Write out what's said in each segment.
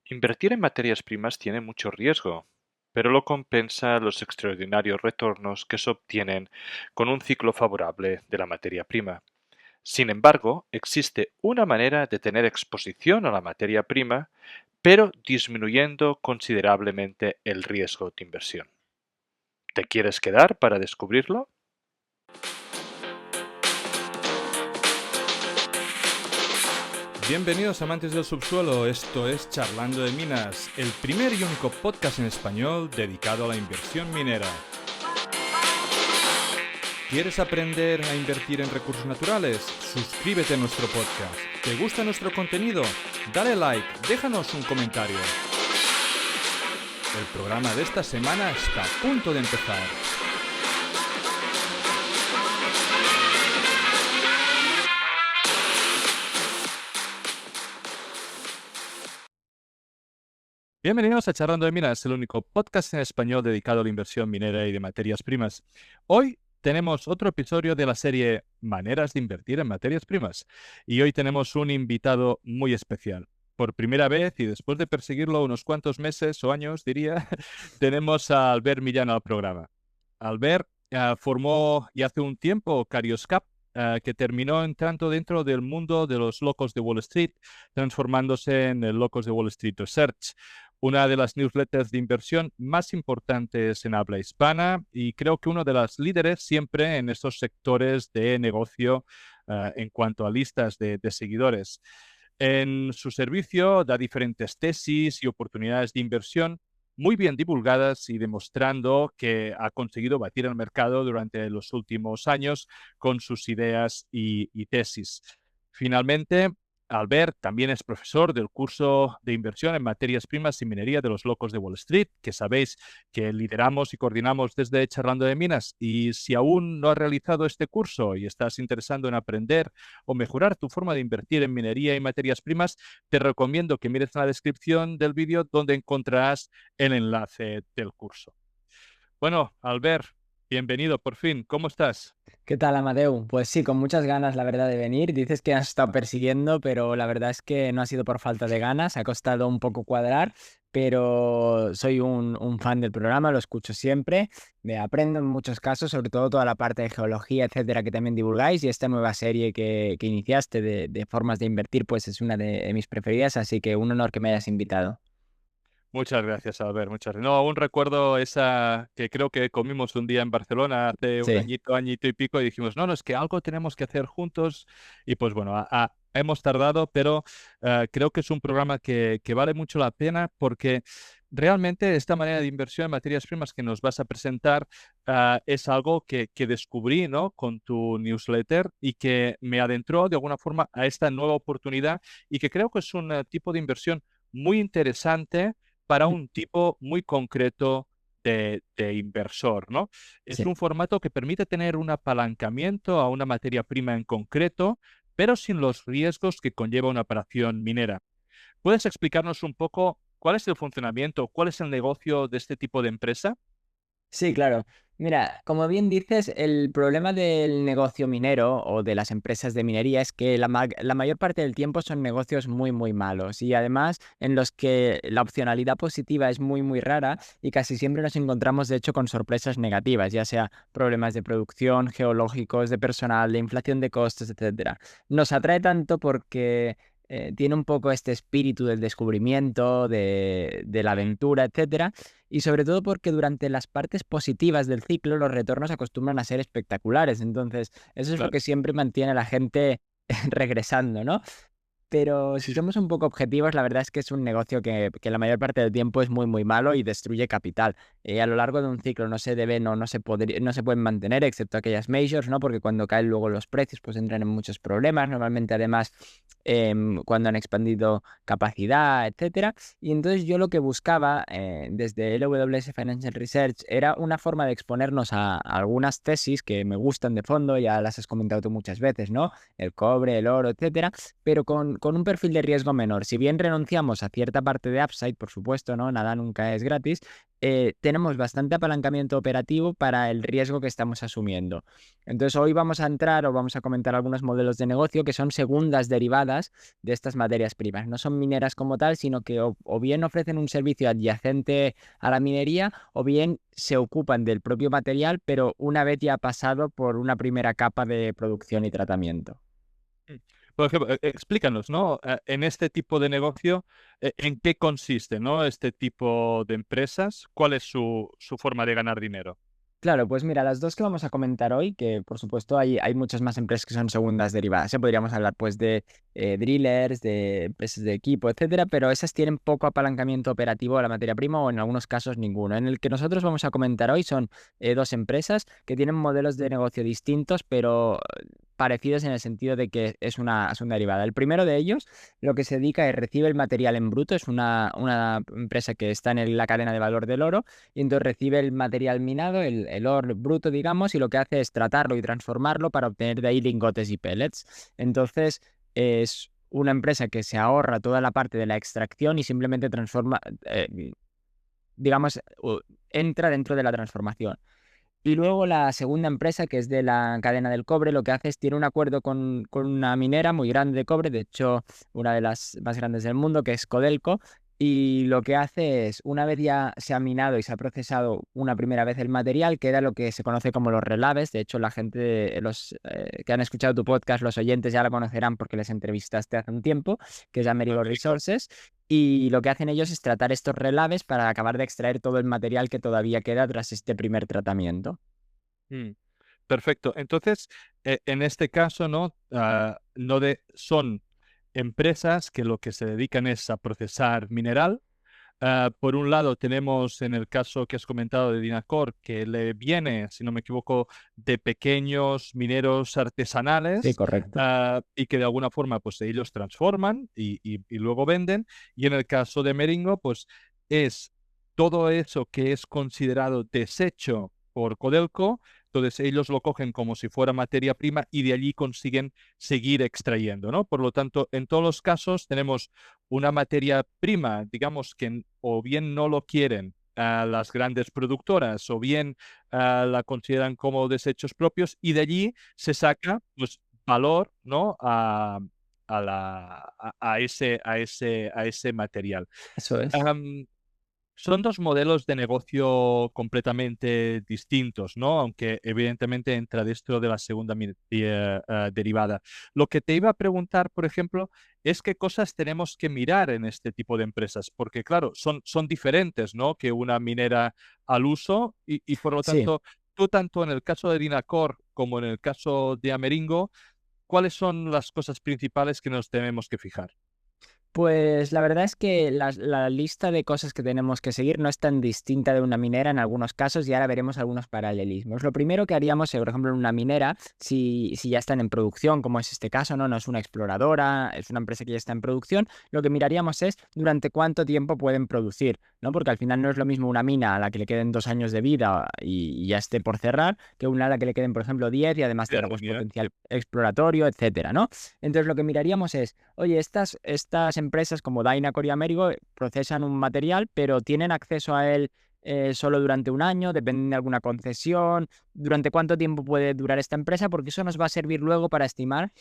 Invertir en materias primas tiene mucho riesgo, pero lo compensa los extraordinarios retornos que se obtienen con un ciclo favorable de la materia prima. Sin embargo, existe una manera de tener exposición a la materia prima, pero disminuyendo considerablemente el riesgo de inversión. ¿Te quieres quedar para descubrirlo? Bienvenidos amantes del subsuelo, esto es Charlando de Minas, el primer y único podcast en español dedicado a la inversión minera. ¿Quieres aprender a invertir en recursos naturales? Suscríbete a nuestro podcast. ¿Te gusta nuestro contenido? Dale like, déjanos un comentario. El programa de esta semana está a punto de empezar. Bienvenidos a Charlando de Minas, el único podcast en español dedicado a la inversión minera y de materias primas. Hoy tenemos otro episodio de la serie Maneras de invertir en materias primas. Y hoy tenemos un invitado muy especial. Por primera vez, y después de perseguirlo unos cuantos meses o años, diría, tenemos a Albert Millán al programa. Albert formó ya hace un tiempo Carioscap, que terminó entrando dentro del mundo de los locos de Wall Street, transformándose en el Locos de Wall Street Research, una de las newsletters de inversión más importantes en habla hispana y creo que uno de los líderes siempre en estos sectores de negocio en cuanto a listas de seguidores. En su servicio da diferentes tesis y oportunidades de inversión muy bien divulgadas y demostrando que ha conseguido batir el mercado durante los últimos años con sus ideas y tesis. Finalmente, Albert también es profesor del curso de inversión en materias primas y minería de los locos de Wall Street, que sabéis que lideramos y coordinamos desde Charlando de Minas. Y si aún no has realizado este curso y estás interesado en aprender o mejorar tu forma de invertir en minería y materias primas, te recomiendo que mires en la descripción del vídeo donde encontrarás el enlace del curso. Bueno, Albert, bienvenido por fin. ¿Cómo estás? ¿Qué tal, Amadeu? Pues sí, con muchas ganas, la verdad, de venir. Dices que has estado persiguiendo, pero la verdad es que no ha sido por falta de ganas. Ha costado un poco cuadrar, pero soy un fan del programa, lo escucho siempre. Me aprendo en muchos casos, sobre todo toda la parte de geología, etcétera, que también divulgáis. Y esta nueva serie que iniciaste de formas de invertir, pues es una de mis preferidas. Así que un honor que me hayas invitado. Muchas gracias, Albert. Muchas gracias. No, aún recuerdo esa que creo que comimos un día en Barcelona hace un Sí. añito y pico, y dijimos, no, no, es que algo tenemos que hacer juntos. Y pues bueno, hemos tardado, pero creo que es un programa que vale mucho la pena porque realmente esta manera de inversión en materias primas que nos vas a presentar es algo que descubrí, ¿no? Con tu newsletter y que me adentró de alguna forma a esta nueva oportunidad y que creo que es un tipo de inversión muy interesante para un tipo muy concreto de inversor, ¿no? Es Sí. un formato que permite tener un apalancamiento a una materia prima en concreto, pero sin los riesgos que conlleva una operación minera. ¿Puedes explicarnos un poco cuál es el funcionamiento, cuál es el negocio de este tipo de empresa? Sí, claro. Mira, como bien dices, el problema del negocio minero o de las empresas de minería es que la mayor parte del tiempo son negocios muy, muy malos y además en los que la opcionalidad positiva es muy, muy rara y casi siempre nos encontramos, de hecho, con sorpresas negativas, ya sea problemas de producción, geológicos, de personal, de inflación de costes, etcétera. Nos atrae tanto porque tiene un poco este espíritu del descubrimiento, de la aventura, etcétera, y sobre todo porque durante las partes positivas del ciclo los retornos acostumbran a ser espectaculares. Entonces, eso es lo Claro. que siempre mantiene a la gente regresando, ¿no? Pero si Sí, somos un poco objetivos, la verdad es que es un negocio que la mayor parte del tiempo es muy, muy malo y destruye capital. A lo largo de un ciclo no se deben o no se pueden mantener, excepto aquellas majors, ¿no? Porque cuando caen luego los precios, pues entran en muchos problemas. Normalmente, además, cuando han expandido capacidad, etcétera. Y entonces yo lo que buscaba desde LWS Financial Research era una forma de exponernos a algunas tesis que me gustan de fondo, ya las has comentado tú muchas veces, ¿no? El cobre, el oro, etcétera, pero con un perfil de riesgo menor. Si bien renunciamos a cierta parte de upside, por supuesto, ¿no? Nada nunca es gratis. tenemos bastante apalancamiento operativo para el riesgo que estamos asumiendo. Entonces, hoy vamos a entrar o vamos a comentar algunos modelos de negocio que son segundas derivadas de estas materias primas. No son mineras como tal, sino que o bien ofrecen un servicio adyacente a la minería o bien se ocupan del propio material, pero una vez ya ha pasado por una primera capa de producción y tratamiento. Mm. Por ejemplo, explícanos, ¿no? En este tipo de negocio, ¿en qué consiste, ¿no? Este tipo de empresas, ¿cuál es su forma de ganar dinero? Claro, pues mira, las dos que vamos a comentar hoy, que por supuesto hay muchas más empresas que son segundas derivadas, ¿eh? Podríamos hablar pues de drillers, de empresas de equipo, etcétera, pero esas tienen poco apalancamiento operativo a la materia prima o en algunos casos ninguno. En el que nosotros vamos a comentar hoy son dos empresas que tienen modelos de negocio distintos, pero parecidos en el sentido de que es una derivada. El primero de ellos lo que se dedica es recibe el material en bruto, es una empresa que está en la cadena de valor del oro y entonces recibe el material minado, el oro bruto, digamos, y lo que hace es tratarlo y transformarlo para obtener de ahí lingotes y pellets. Entonces, es una empresa que se ahorra toda la parte de la extracción y simplemente transforma, digamos, entra dentro de la transformación. Y luego la segunda empresa, que es de la cadena del cobre, lo que hace es tiene un acuerdo con una minera muy grande de cobre, de hecho, una de las más grandes del mundo, que es Codelco. Y lo que hace es, una vez ya se ha minado y se ha procesado una primera vez el material, queda lo que se conoce como los relaves. De hecho, la gente, los que han escuchado tu podcast, los oyentes ya la conocerán porque les entrevistaste hace un tiempo, que es Amerigo Perfecto. Resources. Y lo que hacen ellos es tratar estos relaves para acabar de extraer todo el material que todavía queda tras este primer tratamiento. Mm. Perfecto. Entonces, en este caso, ¿no? Son empresas que lo que se dedican es a procesar mineral. Por un lado, tenemos en el caso que has comentado de Dinacor, que le viene, si no me equivoco, de pequeños mineros Sí, artesanales, correcto. y que de alguna forma pues ellos transforman y luego venden. Y en el caso de Meringo, pues es todo eso que es considerado desecho por Codelco. Entonces ellos lo cogen como si fuera materia prima y de allí consiguen seguir extrayendo, ¿no? Por lo tanto, en todos los casos tenemos una materia prima, digamos que o bien no lo quieren las grandes productoras o bien la consideran como desechos propios y de allí se saca pues valor, ¿no? A ese material. Eso es. Am, Son dos modelos de negocio completamente distintos, ¿no? Aunque evidentemente entra dentro de la segunda derivada. Lo que te iba a preguntar, por ejemplo, es qué cosas tenemos que mirar en este tipo de empresas, porque claro, son diferentes, ¿no? Que una minera al uso y por lo Sí. tanto, tú tanto en el caso de Dinacor como en el caso de Ameringo, ¿cuáles son las cosas principales que nos tenemos que fijar? Pues la verdad es que la lista de cosas que tenemos que seguir no es tan distinta de una minera en algunos casos y ahora veremos algunos paralelismos. Lo primero que haríamos, por ejemplo, en una minera, si ya están en producción, como es este caso, no es una exploradora, es una empresa que ya está en producción, lo que miraríamos es durante cuánto tiempo pueden producir, ¿no? Porque al final no es lo mismo una mina a la que le queden 2 años de vida y ya esté por cerrar, que una a la que le queden, por ejemplo, 10 y además tenga Claro, pues mira. potencial exploratorio, etcétera, ¿no? Entonces lo que miraríamos es, oye, estas empresas como Dynacor y Amerigo procesan un material, pero tienen acceso a él solo durante un año, dependen de alguna concesión, durante cuánto tiempo puede durar esta empresa, porque eso nos va a servir luego para estimar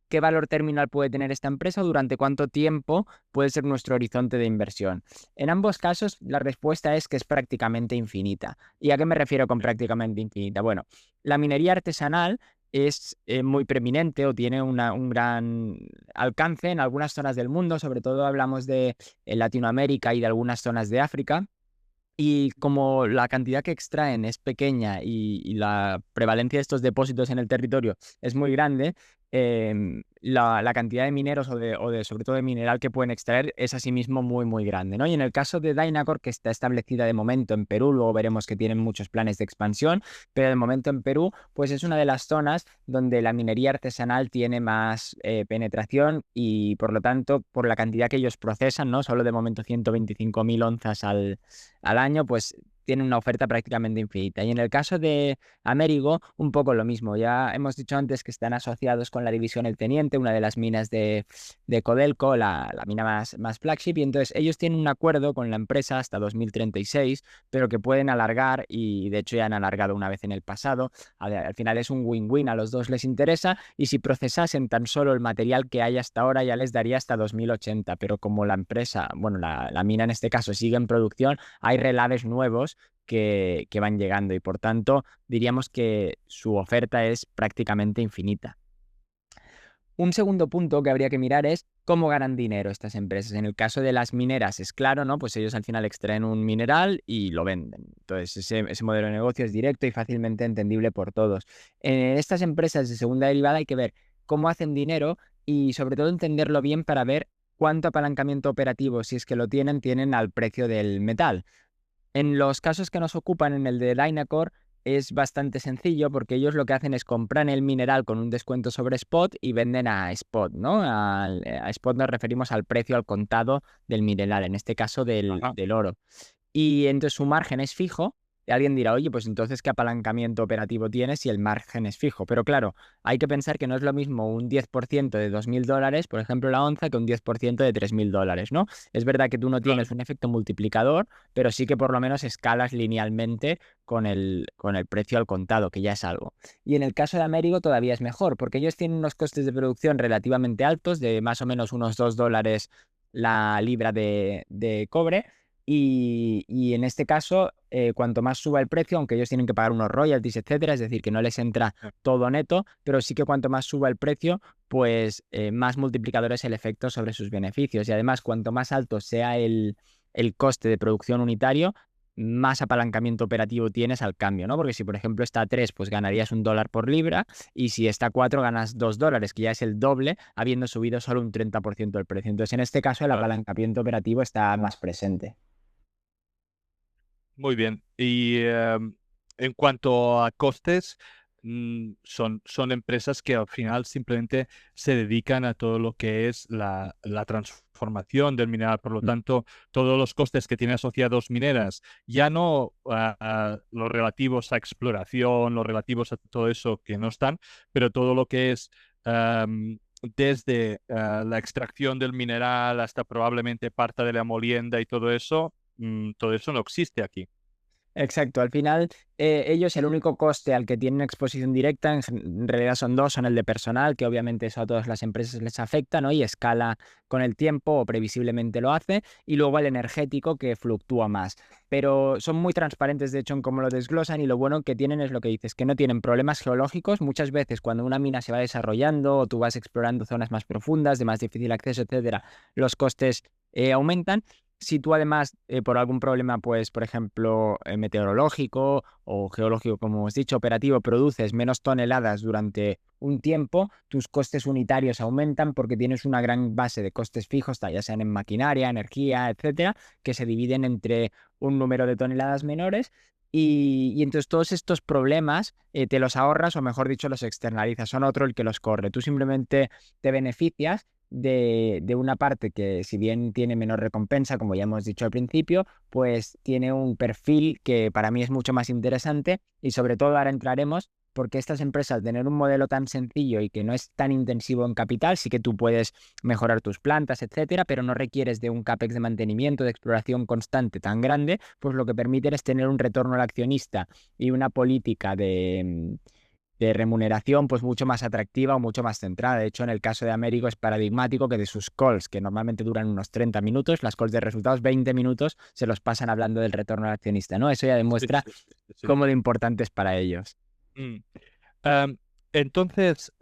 qué valor terminal puede tener esta empresa o durante cuánto tiempo puede ser nuestro horizonte de inversión. En ambos casos, la respuesta es que es prácticamente infinita. ¿Y a qué me refiero con prácticamente infinita? Bueno, la minería artesanal es muy preeminente o tiene un gran alcance en algunas zonas del mundo, sobre todo hablamos de Latinoamérica y de algunas zonas de África. Y como la cantidad que extraen es pequeña y la prevalencia de estos depósitos en el territorio es muy grande, la cantidad de mineros sobre todo de mineral que pueden extraer es asimismo muy, muy grande, ¿no? Y en el caso de Dynacor, que está establecida de momento en Perú, luego veremos que tienen muchos planes de expansión, pero de momento en Perú, pues es una de las zonas donde la minería artesanal tiene más penetración y por lo tanto, por la cantidad que ellos procesan, ¿no? Solo de momento 125.000 onzas al año, pues tienen una oferta prácticamente infinita. Y en el caso de Amerigo, un poco lo mismo. Ya hemos dicho antes que están asociados con la división El Teniente, una de las minas de Codelco, la mina más flagship, y entonces ellos tienen un acuerdo con la empresa hasta 2036, pero que pueden alargar, y de hecho ya han alargado una vez en el pasado. Al final es un win-win, a los dos les interesa, y si procesasen tan solo el material que hay hasta ahora ya les daría hasta 2080, pero como la empresa, bueno, la mina en este caso sigue en producción, hay relaves nuevos que van llegando y por tanto diríamos que su oferta es prácticamente infinita. Un segundo punto que habría que mirar es cómo ganan dinero estas empresas. En el caso de las mineras es claro, ¿no? Pues ellos al final extraen un mineral y lo venden. Entonces ese modelo de negocio es directo y fácilmente entendible por todos. En estas empresas de segunda derivada hay que ver cómo hacen dinero y sobre todo entenderlo bien para ver cuánto apalancamiento operativo, si es que lo tienen al precio del metal. En los casos que nos ocupan, en el de Dynacore, es bastante sencillo porque ellos lo que hacen es comprar el mineral con un descuento sobre spot y venden a spot, ¿no? A spot nos referimos al precio al contado del mineral, en este caso Ajá. del oro. Y entonces su margen es fijo. Y alguien dirá, oye, pues entonces, ¿qué apalancamiento operativo tienes si el margen es fijo? Pero claro, hay que pensar que no es lo mismo un 10% de $2.000, por ejemplo, la onza, que un 10% de $3.000, ¿no? Es verdad que tú no Claro. tienes un efecto multiplicador, pero sí que por lo menos escalas linealmente con el precio al contado, que ya es algo. Y en el caso de Américo todavía es mejor, porque ellos tienen unos costes de producción relativamente altos, de más o menos unos $2 la libra de cobre. Y en este caso, cuanto más suba el precio, aunque ellos tienen que pagar unos royalties, etcétera, es decir, que no les entra todo neto, pero sí que cuanto más suba el precio, pues más multiplicador es el efecto sobre sus beneficios. Y además, cuanto más alto sea el coste de producción unitario, más apalancamiento operativo tienes al cambio, ¿no? Porque si, por ejemplo, está a 3, pues ganarías $1 por libra, y si está a 4, ganas $2, que ya es el doble, habiendo subido solo un 30% el precio. Entonces, en este caso, el Claro. apalancamiento operativo está más presente. Muy bien. Y en cuanto a costes, son empresas que al final simplemente se dedican a todo lo que es la transformación del mineral. Por lo tanto, todos los costes que tienen asociados mineras, ya no a los relativos a exploración, los relativos a todo eso que no están, pero todo lo que es desde la extracción del mineral hasta probablemente parte de la molienda y todo eso no existe aquí. Exacto, al final ellos el único coste al que tienen exposición directa en realidad son dos, son el de personal, que obviamente eso a todas las empresas les afecta, ¿no? Y escala con el tiempo o previsiblemente lo hace, y luego el energético que fluctúa más. Pero son muy transparentes de hecho en cómo lo desglosan, y lo bueno que tienen es lo que dices, que no tienen problemas geológicos. Muchas veces cuando una mina se va desarrollando o tú vas explorando zonas más profundas, de más difícil acceso, etcétera, los costes aumentan. Si tú además, por algún problema, pues, por ejemplo, meteorológico o geológico, como hemos dicho, operativo, produces menos toneladas durante un tiempo, tus costes unitarios aumentan porque tienes una gran base de costes fijos, ya sean en maquinaria, energía, etcétera, que se dividen entre un número de toneladas menores. Y entonces todos estos problemas te los ahorras, o mejor dicho, los externalizas. Son otro el que los corre. Tú simplemente te beneficias de una parte que, si bien tiene menor recompensa, como ya hemos dicho al principio, pues tiene un perfil que para mí es mucho más interesante, y sobre todo ahora entraremos porque estas empresas, al tener un modelo tan sencillo y que no es tan intensivo en capital, sí que tú puedes mejorar tus plantas, etcétera, pero no requieres de un CAPEX de mantenimiento, de exploración constante tan grande, pues lo que permiten es tener un retorno al accionista y una política de remuneración pues mucho más atractiva o mucho más centrada. De hecho, en el caso de Américo es paradigmático que de sus calls, que normalmente duran unos 30 minutos, las calls de resultados, 20 minutos se los pasan hablando del retorno al accionista, ¿no? Eso ya Sí, demuestra sí, sí, sí. cómo de importante es para ellos. Mm. Am, entonces,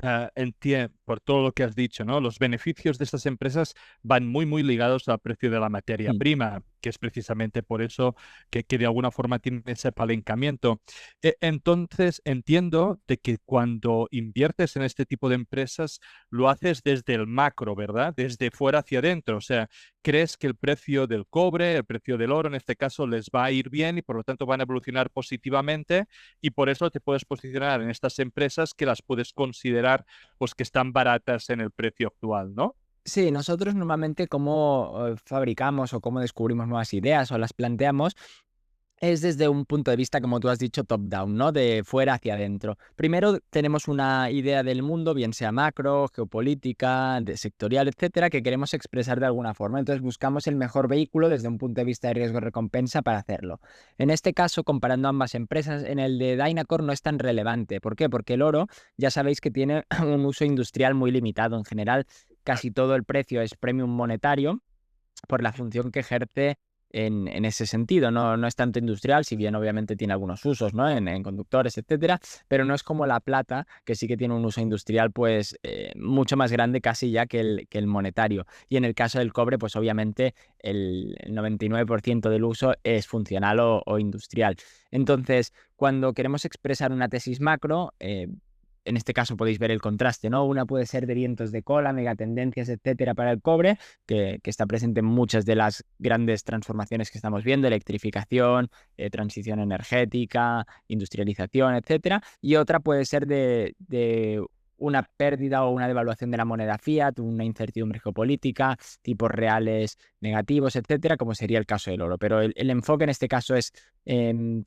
por todo lo que has dicho, ¿no? Los beneficios de estas empresas van muy, muy ligados al precio de la materia Mm. prima, que es precisamente por eso que de alguna forma tiene ese apalancamiento. Entonces, entiendo de que cuando inviertes en este tipo de empresas, lo haces desde el macro, ¿verdad? Desde fuera hacia adentro. O sea, crees que el precio del cobre, el precio del oro, en este caso, les va a ir bien y por lo tanto van a evolucionar positivamente, y por eso te puedes posicionar en estas empresas que las puedes considerar pues que están baratas en el precio actual, ¿no? Sí, nosotros normalmente cómo fabricamos o cómo descubrimos nuevas ideas o las planteamos Es desde un punto de vista, como tú has dicho, top-down, ¿no? De fuera hacia adentro. Primero tenemos una idea del mundo, bien sea macro, geopolítica, sectorial, etcétera, que queremos expresar de alguna forma. Entonces buscamos el mejor vehículo desde un punto de vista de riesgo-recompensa para hacerlo. En este caso, comparando ambas empresas, en el de Dynacore no es tan relevante. ¿Por qué? Porque el oro ya sabéis que tiene un uso industrial muy limitado. En general, casi todo el precio es premium monetario por la función que ejerce en ese sentido. No es tanto industrial, si bien obviamente tiene algunos usos, ¿no? En conductores, etcétera, pero no es como la plata, que sí que tiene un uso industrial pues mucho más grande casi ya que el monetario. Y en el caso del cobre, pues obviamente el 99% del uso es funcional o industrial. Entonces, cuando queremos expresar una tesis macro, en este caso podéis ver el contraste, ¿no? Una puede ser de vientos de cola, megatendencias, etcétera, para el cobre, que está presente en muchas de las grandes transformaciones que estamos viendo: electrificación, transición energética, industrialización, etcétera. Y otra puede ser de una pérdida o una devaluación de la moneda fiat, una incertidumbre geopolítica, tipos reales negativos, etcétera, como sería el caso del oro. Pero el enfoque en este caso es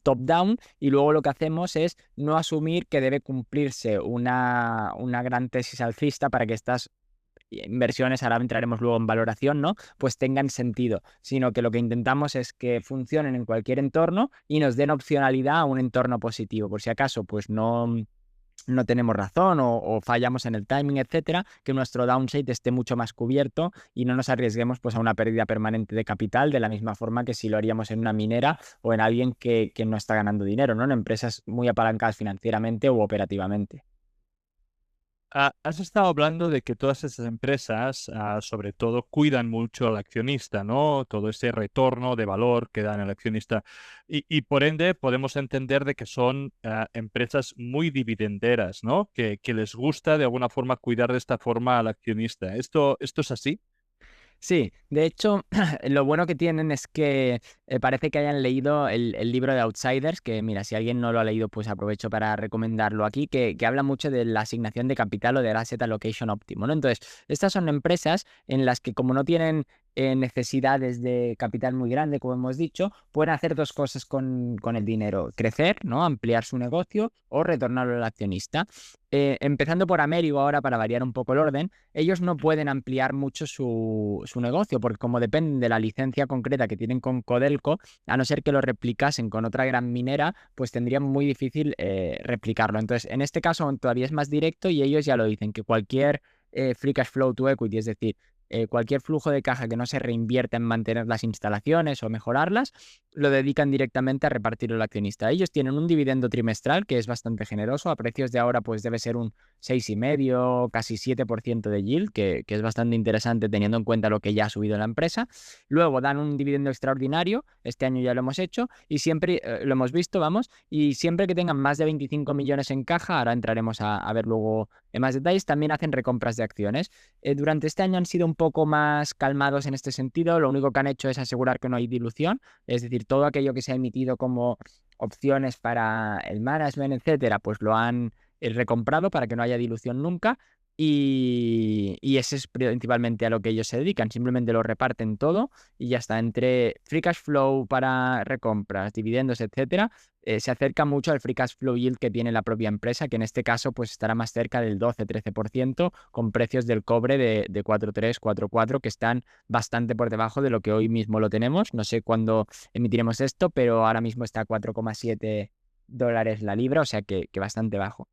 top-down, y luego lo que hacemos es no asumir que debe cumplirse una gran tesis alcista para que estas inversiones, ahora entraremos luego en valoración, ¿no? Pues tengan sentido, sino que lo que intentamos es que funcionen en cualquier entorno y nos den opcionalidad a un entorno positivo. Por si acaso, pues no tenemos razón o fallamos en el timing, etcétera, que nuestro downside esté mucho más cubierto y no nos arriesguemos pues a una pérdida permanente de capital, de la misma forma que si lo haríamos en una minera o en alguien que no está ganando dinero, ¿no? En empresas muy apalancadas financieramente u operativamente. Has estado hablando de que todas esas empresas, sobre todo, cuidan mucho al accionista, ¿no? Todo ese retorno de valor que dan al accionista. Y por ende, podemos entender de que son empresas muy dividenderas, ¿no? Que les gusta de alguna forma cuidar de esta forma al accionista. ¿Esto es así? Sí, de hecho, lo bueno que tienen es que parece que hayan leído el libro de Outsiders, que mira, si alguien no lo ha leído, pues aprovecho para recomendarlo aquí, que habla mucho de la asignación de capital o del asset allocation óptimo, ¿no? Entonces, estas son empresas en las que, como no tienen necesidades de capital muy grande, como hemos dicho, pueden hacer dos cosas con el dinero: crecer, ¿no? Ampliar su negocio o retornarlo al accionista. Empezando por Amerigo ahora, para variar un poco el orden, ellos no pueden ampliar mucho su negocio, porque como dependen de la licencia concreta que tienen con Codelco, a no ser que lo replicasen con otra gran minera, pues tendrían muy difícil replicarlo. Entonces, en este caso todavía es más directo, y ellos ya lo dicen, que cualquier free cash flow to equity, es decir, cualquier flujo de caja que no se reinvierta en mantener las instalaciones o mejorarlas, lo dedican directamente a repartirlo al accionista. Ellos tienen un dividendo trimestral que es bastante generoso. A precios de ahora pues debe ser un 6,5, casi 7% de yield, que es bastante interesante teniendo en cuenta lo que ya ha subido la empresa. Luego dan un dividendo extraordinario, este año ya lo hemos hecho, y siempre lo hemos visto, vamos, y siempre que tengan más de 25 millones en caja, ahora entraremos a ver luego en más detalles, también hacen recompras de acciones. Durante este año han sido un poco más calmados en este sentido. Lo único que han hecho es asegurar que no hay dilución, es decir, todo aquello que se ha emitido como opciones para el management, etcétera, pues lo han recomprado para que no haya dilución nunca. Y ese es principalmente a lo que ellos se dedican. Simplemente lo reparten todo y ya está. Entre free cash flow para recompras, dividendos, etcétera, se acerca mucho al free cash flow yield que tiene la propia empresa, que en este caso pues estará más cerca del 12-13%, con precios del cobre de 4,3, 4,4, que están bastante por debajo de lo que hoy mismo lo tenemos. No sé cuándo emitiremos esto, pero ahora mismo está a 4,7 dólares la libra, o sea que bastante bajo.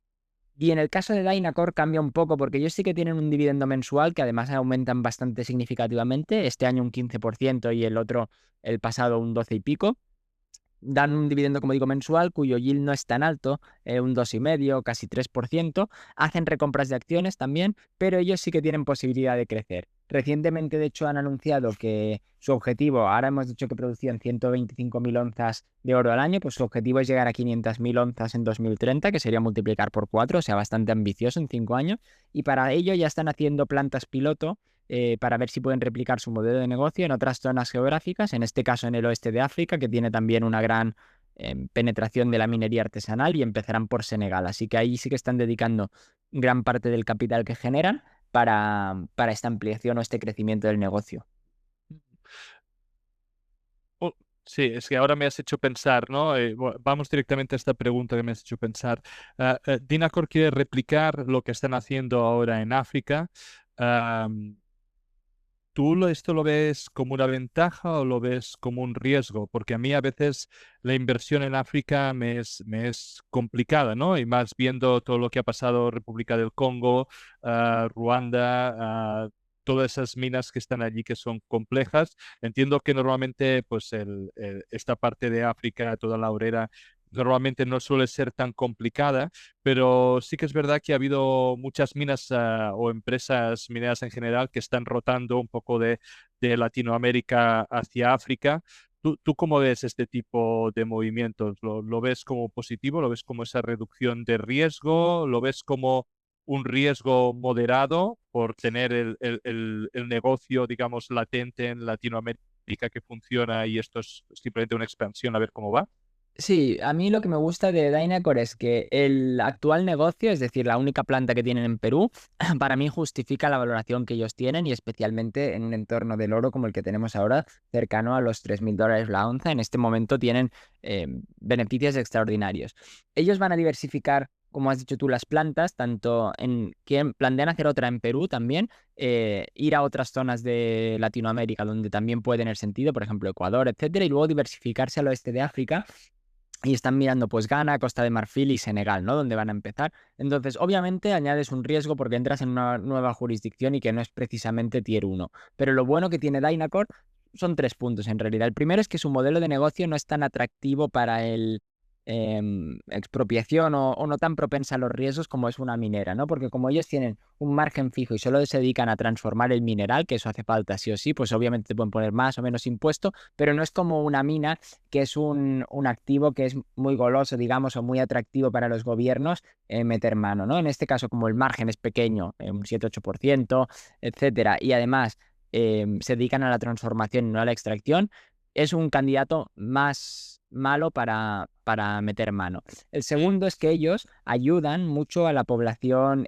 Y en el caso de Dynacore cambia un poco, porque ellos sí que tienen un dividendo mensual que además aumentan bastante significativamente, este año un 15% y el otro, el pasado, un 12 y pico. Dan un dividendo, como digo, mensual, cuyo yield no es tan alto, un 2,5, casi 3%. Hacen recompras de acciones también, pero ellos sí que tienen posibilidad de crecer. Recientemente, de hecho, han anunciado que su objetivo, ahora hemos dicho que producían 125.000 onzas de oro al año, pues su objetivo es llegar a 500.000 onzas en 2030, que sería multiplicar por 4, o sea, bastante ambicioso en 5 años. Y para ello ya están haciendo plantas piloto para ver si pueden replicar su modelo de negocio en otras zonas geográficas, en este caso en el oeste de África, que tiene también una gran penetración de la minería artesanal, y empezarán por Senegal. Así que ahí sí que están dedicando gran parte del capital que generan para esta ampliación o este crecimiento del negocio. Sí, es que ahora me has hecho pensar, ¿no? Vamos directamente a esta pregunta que me has hecho pensar. Dynacor quiere replicar lo que están haciendo ahora en África. Am, ¿Esto lo ves como una ventaja o lo ves como un riesgo? Porque a mí a veces la inversión en África me es complicada, ¿no? Y más viendo todo lo que ha pasado en República del Congo, Ruanda, todas esas minas que están allí que son complejas. Entiendo que normalmente pues esta parte de África, toda la orera, normalmente no suele ser tan complicada, pero sí que es verdad que ha habido muchas minas o empresas mineras en general que están rotando un poco de Latinoamérica hacia África. ¿Tú cómo ves este tipo de movimientos? ¿Lo ves como positivo? ¿Lo ves como esa reducción de riesgo? ¿Lo ves como un riesgo moderado por tener el negocio, digamos, latente en Latinoamérica que funciona y esto es simplemente una expansión a ver cómo va? Sí, a mí lo que me gusta de Dynacor es que el actual negocio, es decir, la única planta que tienen en Perú, para mí justifica la valoración que ellos tienen y especialmente en un entorno del oro como el que tenemos ahora, cercano a los $3.000 la onza. En este momento tienen beneficios extraordinarios. Ellos van a diversificar, como has dicho tú, las plantas, tanto que plantean hacer otra en Perú también, ir a otras zonas de Latinoamérica donde también puede tener sentido, por ejemplo, Ecuador, etcétera, y luego diversificarse al oeste de África y están mirando pues Ghana, Costa de Marfil y Senegal, ¿no? Donde van a empezar. Entonces, obviamente añades un riesgo porque entras en una nueva jurisdicción y que no es precisamente Tier uno. Pero lo bueno que tiene Dynacor son 3 puntos en realidad. El primero es que su modelo de negocio no es tan atractivo para el expropiación o no tan propensa a los riesgos como es una minera, ¿no? Porque como ellos tienen un margen fijo y solo se dedican a transformar el mineral, que eso hace falta sí o sí, pues obviamente te pueden poner más o menos impuesto, pero no es como una mina que es un activo que es muy goloso, digamos, o muy atractivo para los gobiernos meter mano, ¿no? En este caso, como el margen es pequeño, un 7-8%, etcétera, y además se dedican a la transformación y no a la extracción, es un candidato más malo para meter mano. El segundo es que ellos ayudan mucho a la población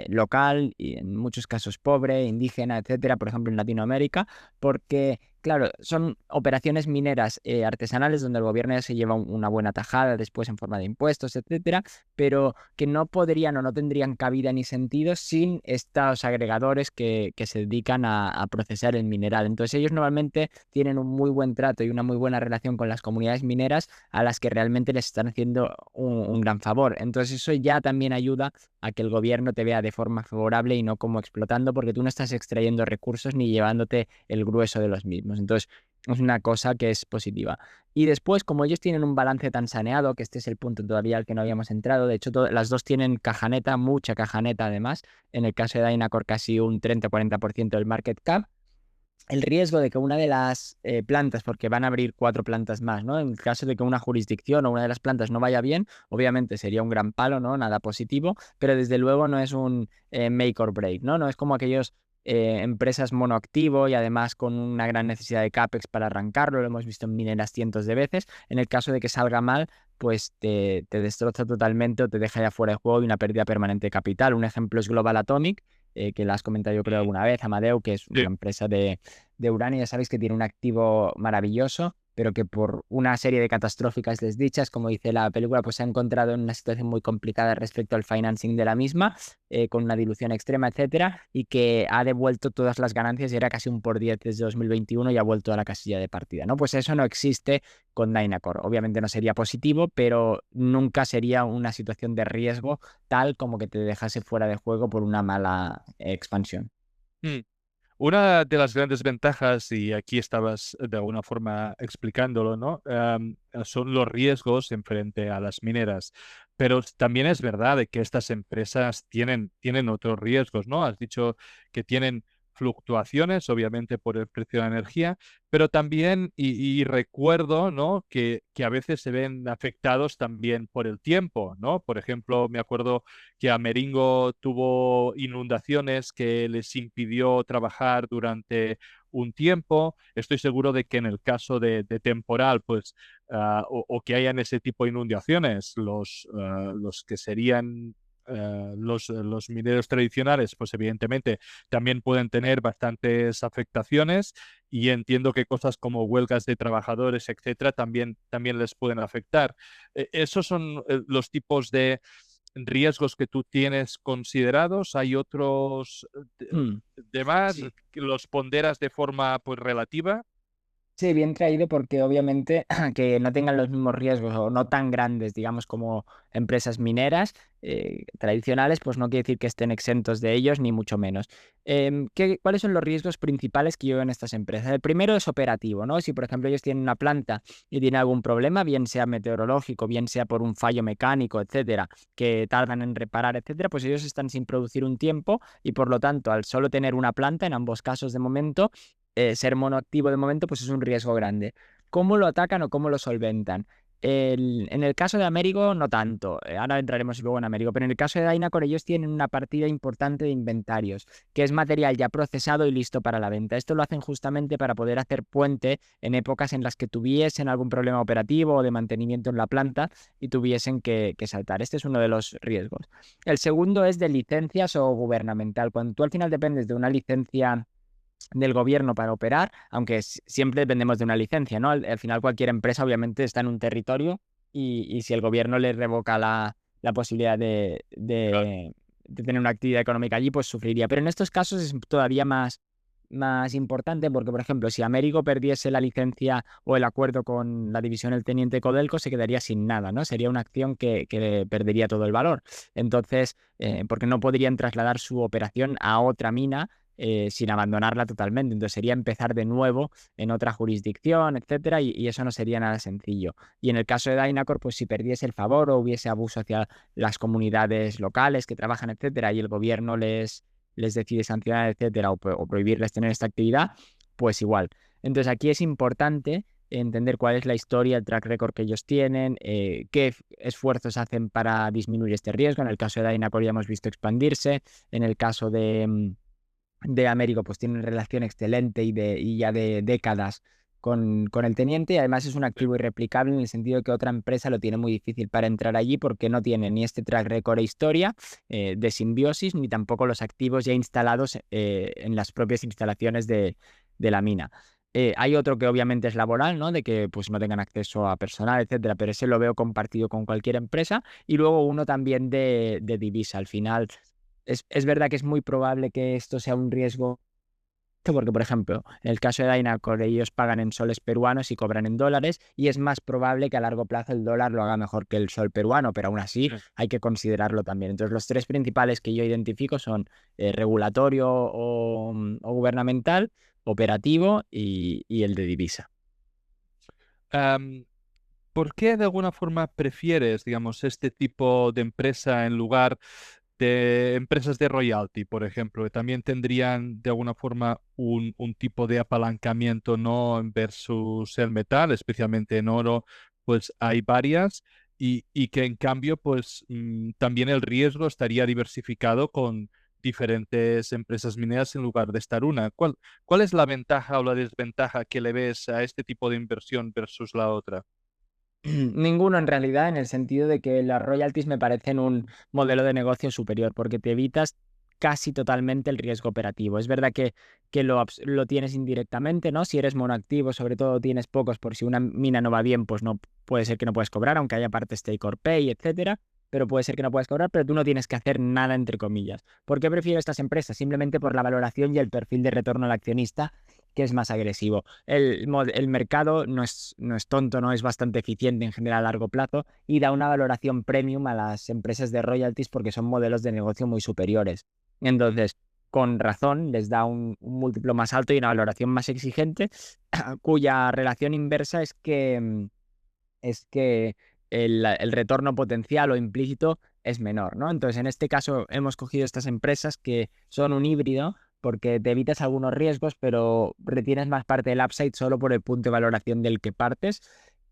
local y en muchos casos pobre, indígena, etcétera, por ejemplo en Latinoamérica, porque claro, son operaciones mineras artesanales donde el gobierno ya se lleva una buena tajada después en forma de impuestos, etcétera, pero que no podrían o no tendrían cabida ni sentido sin estos agregadores que se dedican a procesar el mineral. Entonces ellos normalmente tienen un muy buen trato y una muy buena relación con las comunidades mineras a las que realmente les están haciendo un gran favor. Entonces eso ya también ayuda a que el gobierno te vea de forma favorable y no como explotando, porque tú no estás extrayendo recursos ni llevándote el grueso de los mismos. Entonces, es una cosa que es positiva. Y después, como ellos tienen un balance tan saneado, que este es el punto todavía al que no habíamos entrado, de hecho, las dos tienen caja neta, mucha caja neta además, en el caso de Dynacor casi un 30-40% del market cap, el riesgo de que una de las plantas, porque van a abrir 4 plantas más, ¿no? En el caso de que una jurisdicción o una de las plantas no vaya bien, obviamente sería un gran palo, ¿no? Nada positivo, pero desde luego no es un make or break, ¿no? No es como aquellos empresas monoactivo y además con una gran necesidad de CAPEX para arrancarlo, lo hemos visto en mineras cientos de veces. En el caso de que salga mal, pues te destroza totalmente o te deja ya fuera de juego y una pérdida permanente de capital. Un ejemplo es Global Atomic, que la has comentado yo creo Mm, alguna vez, Amadeu, que es sí. una empresa de uranio, ya sabéis que tiene un activo maravilloso, pero que por una serie de catastróficas desdichas, como dice la película, pues se ha encontrado en una situación muy complicada respecto al financing de la misma, con una dilución extrema, etcétera, y que ha devuelto todas las ganancias y era casi un por 10 desde 2021 y ha vuelto a la casilla de partida, ¿no? Pues eso no existe con Dynacor. Obviamente no sería positivo, pero nunca sería una situación de riesgo tal como que te dejase fuera de juego por una mala expansión. Mm. Una de las grandes ventajas, y aquí estabas de alguna forma explicándolo, ¿no? Son los riesgos en frente a las mineras. Pero también es verdad de que estas empresas tienen otros riesgos, ¿no? Has dicho que tienen fluctuaciones, obviamente por el precio de la energía, pero también, y recuerdo, ¿no? Que a veces se ven afectados también por el tiempo, ¿no? Por ejemplo, me acuerdo que Ameringo tuvo inundaciones que les impidió trabajar durante un tiempo. Estoy seguro de que en el caso de temporal, pues, o que hayan ese tipo de inundaciones, los que serían los mineros tradicionales, pues evidentemente también pueden tener bastantes afectaciones y entiendo que cosas como huelgas de trabajadores, etcétera, también les pueden afectar. Esos son los tipos de riesgos que tú tienes considerados. ¿Hay otros Mm, demás sí. que los ponderas de forma pues relativa? Sí, bien traído porque obviamente que no tengan los mismos riesgos o no tan grandes, digamos, como empresas mineras tradicionales, pues no quiere decir que estén exentos de ellos, ni mucho menos. ¿Cuáles son los riesgos principales que llevan estas empresas? El primero es operativo, ¿no? Si, por ejemplo, ellos tienen una planta y tiene algún problema, bien sea meteorológico, bien sea por un fallo mecánico, etcétera, que tardan en reparar, etcétera, pues ellos están sin producir un tiempo y por lo tanto, al solo tener una planta, en ambos casos de momento, ser monoactivo de momento, pues es un riesgo grande. ¿Cómo lo atacan o cómo lo solventan? En el caso de Amerigo, no tanto. Ahora entraremos luego en Amerigo, pero en el caso de Dynacor, ellos tienen una partida importante de inventarios, que es material ya procesado y listo para la venta. Esto lo hacen justamente para poder hacer puente en épocas en las que tuviesen algún problema operativo o de mantenimiento en la planta y tuviesen que saltar. Este es uno de los riesgos. El segundo es de licencias o gubernamental. Cuando tú al final dependes de una licencia del gobierno para operar, aunque siempre dependemos de una licencia, ¿no? Al final cualquier empresa obviamente está en un territorio y si el gobierno le revoca la posibilidad de tener una actividad económica allí, pues sufriría. Pero en estos casos es todavía más importante porque, por ejemplo, si Américo perdiese la licencia o el acuerdo con la división El Teniente Codelco, se quedaría sin nada, ¿no? Sería una acción que perdería todo el valor. Entonces, porque no podrían trasladar su operación a otra mina sin abandonarla totalmente. Entonces sería empezar de nuevo en otra jurisdicción, etcétera, y eso no sería nada sencillo. Y en el caso de Dynacor, pues si perdiese el favor o hubiese abuso hacia las comunidades locales que trabajan, etcétera, y el gobierno les decide sancionar, etcétera, o prohibirles tener esta actividad, pues igual. Entonces aquí es importante entender cuál es la historia, el track record que ellos tienen, qué esfuerzos hacen para disminuir este riesgo. En el caso de Dynacor ya hemos visto expandirse, en el caso de Américo, pues tiene una relación excelente y ya de décadas con el teniente. Y además es un activo irreplicable en el sentido de que otra empresa lo tiene muy difícil para entrar allí porque no tiene ni este track record e historia de simbiosis, ni tampoco los activos ya instalados en las propias instalaciones de la mina. Hay otro que obviamente es laboral, ¿no? De que pues no tengan acceso a personal, etcétera, pero ese lo veo compartido con cualquier empresa. Y luego uno también de divisa. Al final, es verdad que es muy probable que esto sea un riesgo, porque, por ejemplo, en el caso de Dynacor, ellos pagan en soles peruanos y cobran en dólares, y es más probable que a largo plazo el dólar lo haga mejor que el sol peruano, pero aún así Sí. hay que considerarlo también. Entonces, los tres principales que yo identifico son regulatorio o gubernamental, operativo y el de divisa. Am, ¿Por qué de alguna forma prefieres, digamos, este tipo de empresa en lugar de empresas de royalty, por ejemplo, que también tendrían de alguna forma un tipo de apalancamiento, ¿no? Versus el metal, especialmente en oro, pues hay varias y que en cambio, pues también el riesgo estaría diversificado con diferentes empresas mineras en lugar de estar una. ¿Cuál es la ventaja o la desventaja que le ves a este tipo de inversión versus la otra? Ninguno en realidad, en el sentido de que las royalties me parecen un modelo de negocio superior, porque te evitas casi totalmente el riesgo operativo. Es verdad que lo tienes indirectamente, ¿no? Si eres monoactivo, sobre todo tienes pocos, por si una mina no va bien, pues no puede ser que no puedes cobrar, aunque haya parte stake or pay, etcétera. Pero puede ser que no puedas cobrar, pero tú no tienes que hacer nada, entre comillas. ¿Por qué prefiero estas empresas? Simplemente por la valoración y el perfil de retorno al accionista, que es más agresivo. El mercado no es tonto, no es bastante eficiente en general a largo plazo y da una valoración premium a las empresas de royalties porque son modelos de negocio muy superiores. Entonces, con razón, les da un múltiplo más alto y una valoración más exigente, cuya relación inversa es que el retorno potencial o implícito es menor, ¿no? Entonces, en este caso, hemos cogido estas empresas que son un híbrido porque te evitas algunos riesgos, pero retienes más parte del upside solo por el punto de valoración del que partes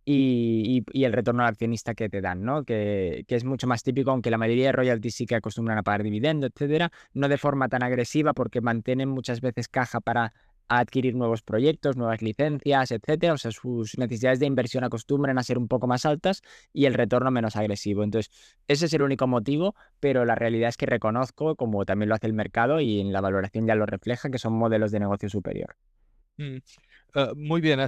y el retorno al accionista que te dan, ¿no? Que es mucho más típico, aunque la mayoría de royalties sí que acostumbran a pagar dividendos, etcétera, no de forma tan agresiva porque mantienen muchas veces caja para a adquirir nuevos proyectos, nuevas licencias, etcétera. O sea, sus necesidades de inversión acostumbran a ser un poco más altas y el retorno menos agresivo. Entonces, ese es el único motivo, pero la realidad es que reconozco, como también lo hace el mercado y en la valoración ya lo refleja, que son modelos de negocio superior. Mm. Muy bien,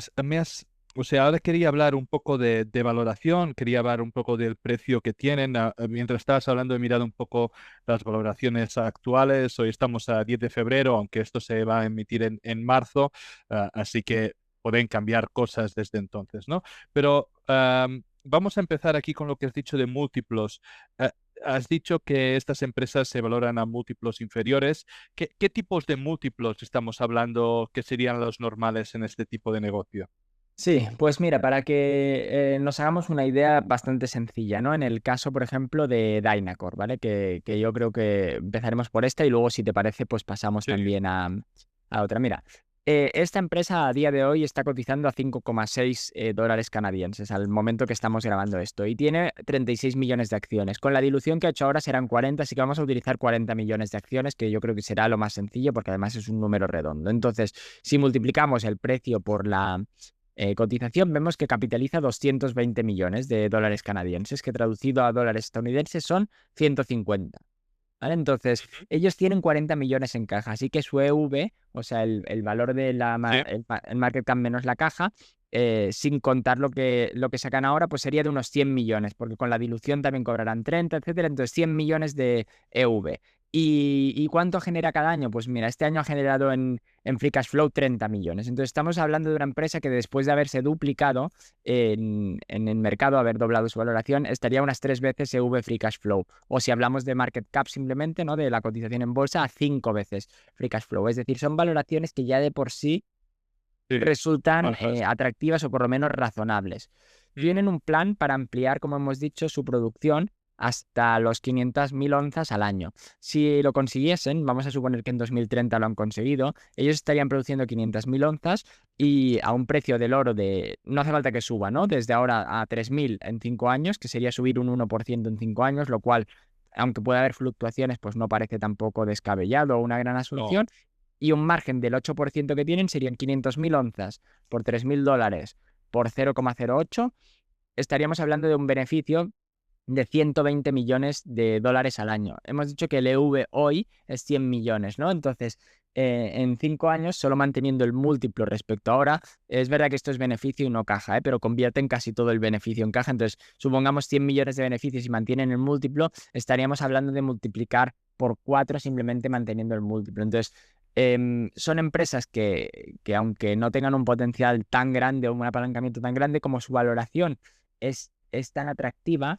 o sea, ahora quería hablar un poco de valoración, quería hablar un poco del precio que tienen. Mientras estabas hablando, he mirado un poco las valoraciones actuales. Hoy estamos a 10 de febrero, aunque esto se va a emitir en marzo, así que pueden cambiar cosas desde entonces, ¿no? Pero vamos a empezar aquí con lo que has dicho de múltiplos. Eh, Has dicho que estas empresas se valoran a múltiplos inferiores. ¿Qué tipos de múltiplos estamos hablando que serían los normales en este tipo de negocio? Sí, pues mira, para que nos hagamos una idea bastante sencilla, ¿no? En el caso, por ejemplo, de Dynacor, ¿vale? Que yo creo que empezaremos por esta y luego, si te parece, pues pasamos Sí. también a otra. Mira, esta empresa a día de hoy está cotizando a 5,6 dólares canadienses al momento que estamos grabando esto y tiene 36 millones de acciones. Con la dilución que ha hecho ahora serán 40, así que vamos a utilizar 40 millones de acciones, que yo creo que será lo más sencillo porque además es un número redondo. Entonces, si multiplicamos el precio por la cotización, vemos que capitaliza 220 millones de dólares canadienses, que traducido a dólares estadounidenses son 150. ¿Vale? Entonces, Ujú. ellos tienen 40 millones en caja, así que su EV, o sea, el valor de Sí. el market cap menos la caja, sin contar lo que sacan ahora, pues sería de unos 100 millones, porque con la dilución también cobrarán 30, etcétera. Entonces, 100 millones de EV. ¿Y cuánto genera cada año? Pues mira, este año ha generado en Free Cash Flow 30 millones. Entonces, estamos hablando de una empresa que después de haberse duplicado en el mercado, haber doblado su valoración, estaría unas 3 veces EV Free Cash Flow. O si hablamos de market cap simplemente, ¿no? De la cotización en bolsa, a 5 veces Free Cash Flow. Es decir, son valoraciones que ya de por sí Sí. resultan Ajá. atractivas o por lo menos razonables. Mm. Tienen un plan para ampliar, como hemos dicho, su producción hasta los 500.000 onzas al año. Si lo consiguiesen, vamos a suponer que en 2030 lo han conseguido, ellos estarían produciendo 500.000 onzas y a un precio del oro de, no hace falta que suba, ¿no? Desde ahora a 3.000 en 5 años, que sería subir un 1% en 5 años, lo cual, aunque pueda haber fluctuaciones, pues no parece tampoco descabellado o una gran No. asunción. Y un margen del 8% que tienen serían 500.000 onzas por 3.000 dólares por 0,08. Estaríamos hablando de un beneficio de 120 millones de dólares al año. Hemos dicho que el EV hoy es 100 millones, ¿no? Entonces, en 5 años, solo manteniendo el múltiplo respecto a ahora, es verdad que esto es beneficio y no caja, pero convierten casi todo el beneficio en caja. Entonces, supongamos 100 millones de beneficios y mantienen el múltiplo, estaríamos hablando de multiplicar por 4 simplemente manteniendo el múltiplo. Entonces, son empresas que aunque no tengan un potencial tan grande o un apalancamiento tan grande, como su valoración es tan atractiva,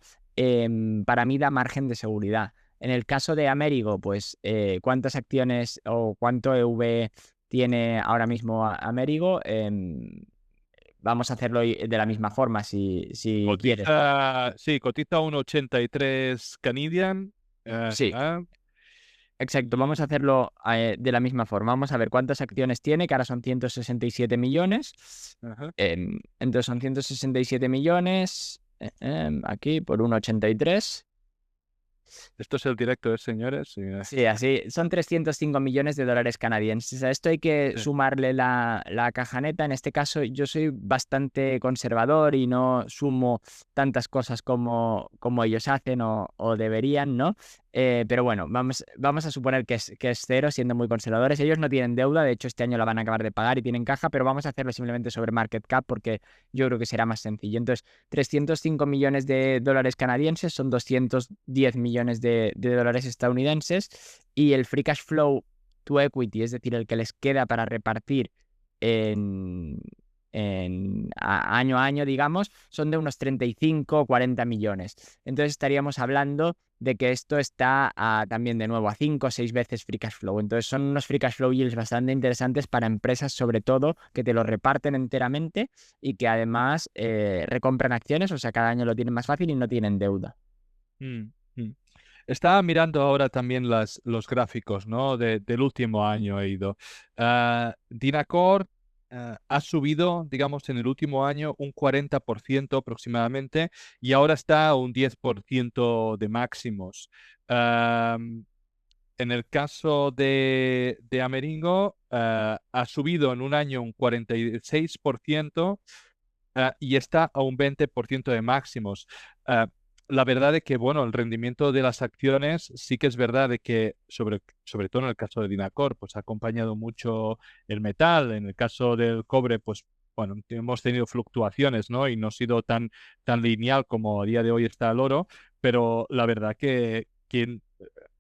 para mí da margen de seguridad. En el caso de Amerigo, pues cuántas acciones o cuánto EV tiene ahora mismo Amerigo, vamos a hacerlo de la misma forma si quieres. Sí, cotiza 1,83 Canadian. Sí, Ah, exacto, vamos y, a hacerlo de la misma forma. Vamos a ver cuántas acciones tiene, que ahora son 167 millones. ajá. Entonces son 167 millones aquí por 1,83. Esto es el directo, señores? Sí, Sí, así son 305 millones de dólares canadienses. A esto hay que sí. sumarle la caja neta. En este caso, yo soy bastante conservador y no sumo tantas cosas como ellos hacen o deberían, ¿no? Pero bueno, vamos a suponer que es cero, siendo muy conservadores. Ellos no tienen deuda, de hecho, este año la van a acabar de pagar y tienen caja, pero vamos a hacerlo simplemente sobre market cap porque yo creo que será más sencillo. Entonces, 305 millones de dólares canadienses son 210 millones de dólares estadounidenses y el free cash flow to equity, es decir, el que les queda para repartir en, año a año, digamos, son de unos 35 o 40 millones. Entonces estaríamos hablando de que esto está también de nuevo a 5 o 6 veces free cash flow. Entonces son unos free cash flow yields bastante interesantes para empresas, sobre todo, que te lo reparten enteramente y que además recompran acciones, o sea, cada año lo tienen más fácil y no tienen deuda. Mm, mm. Estaba mirando ahora también los gráficos, ¿no? Del último año he ido. Dynacor ha subido, digamos, en el último año un 40% aproximadamente y ahora está a un 10% de máximos. en el caso de Amerigo, ha subido en un año un 46%, y está a un 20% de máximos. Ah, la verdad es que, bueno, el rendimiento de las acciones sí que es verdad de que, sobre todo en el caso de Dinacor, pues ha acompañado mucho el metal. En el caso del cobre, pues, bueno, hemos tenido fluctuaciones, ¿no? Y no ha sido tan lineal como a día de hoy está el oro, pero la verdad que